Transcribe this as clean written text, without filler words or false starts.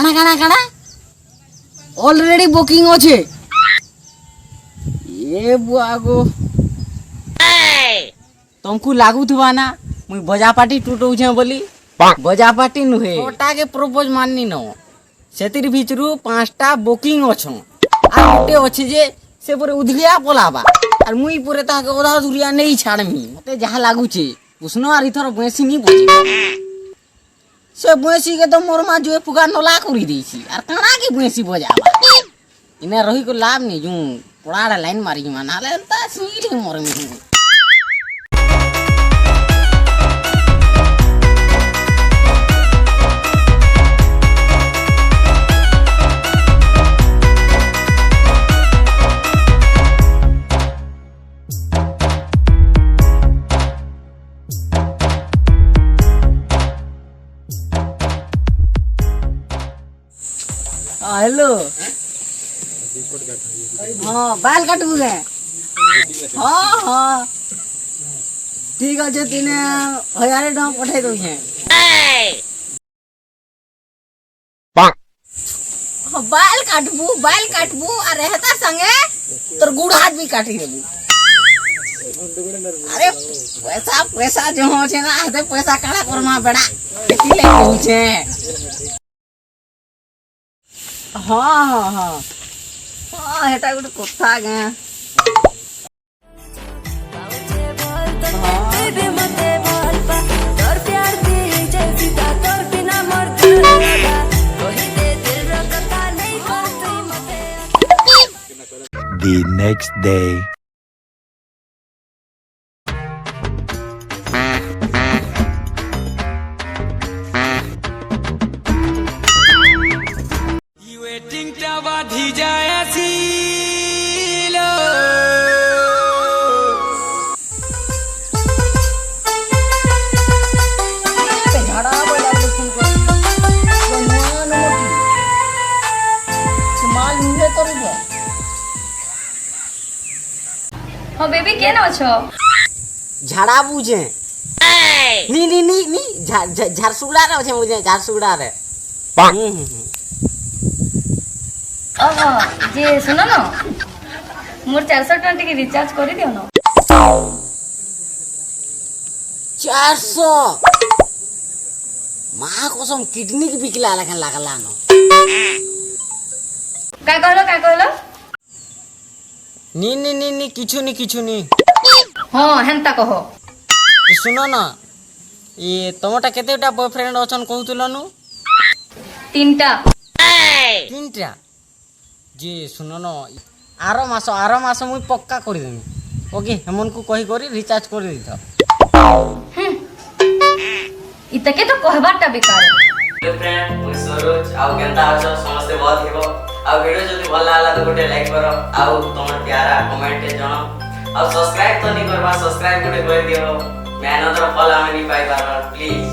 কানা কানা কানা অলরেডি বুকিং আছে এ বুয়া গো तुमको लागू थुआ ना मुई बजा पार्टी टूटौ छे बोली बजा पार्टी नुहे ओटा के प्रपोज माननी न सेतिर भितरु पांचटा बुकिंग अछो आ ओटे अछि जे से पुरे उधलिया पलाबा और मुई पुरे ता के ओधा दुरिया नहीं छाड़मी मते जहा लागू छे उसनो आर इथर बेसी नी बजे से बेसी के तो मोर मा जो पुगा नला करी देसी और काना के बेसी बजाबा इने रही को लाभ नहीं जू पड़ाड़ा लाइन मारी मानाले ता सीधे मोर में हेलो हाँ बाल काटबू गे हाँ हाँ ठीक अच्छे तीने 1000 टका पठाई दो बाल काटबू और रहता संगे तोर गुड़ हाथ भी काटी देबू अरे पैसा पैसा जो हो छे ना आधे पैसा काड़ा करमा बेड़ा एती ले पहुंचे हाँ हाँ हाँ हाँ हेटा गुड कथा गे The next day. हाँ बेबी के ना छो झाड़ा बुझे नी नी नी नी झारसुगड़ा रे छे मुझे झारसुगड़ा रे ओहो जे सुनो ना मोर 400 टका के रिचार्ज करि दियो ना 400 मां कसम किडनी के बिकला लगन लागला न काय कहलो नी नी नी नी किछु नी हाँ हेंता कहो तो सुनो ना ये तमटा केतेटा बॉयफ्रेंड अछन कहउतलो नु 3टा जी सुनो ना आरो मास मुई पक्का करि देमी ओके हमन को कहि करी रिचार्ज कर दी था इतके तो कहबाटा बेकार हेलो फ्रेंड मुई सरोज आउ केनता आछो समस्त बहुत हेबो आ वीडियो जदी भल लागला तो गोटे लाइक करो आउ तमर प्यारा कमेंट जनो आ सब्सक्राइब तो नहीं करबा सब्सक्राइब गोटे कर दियो मैं अनदर फॉलो आमे नहीं पाई बार प्लीज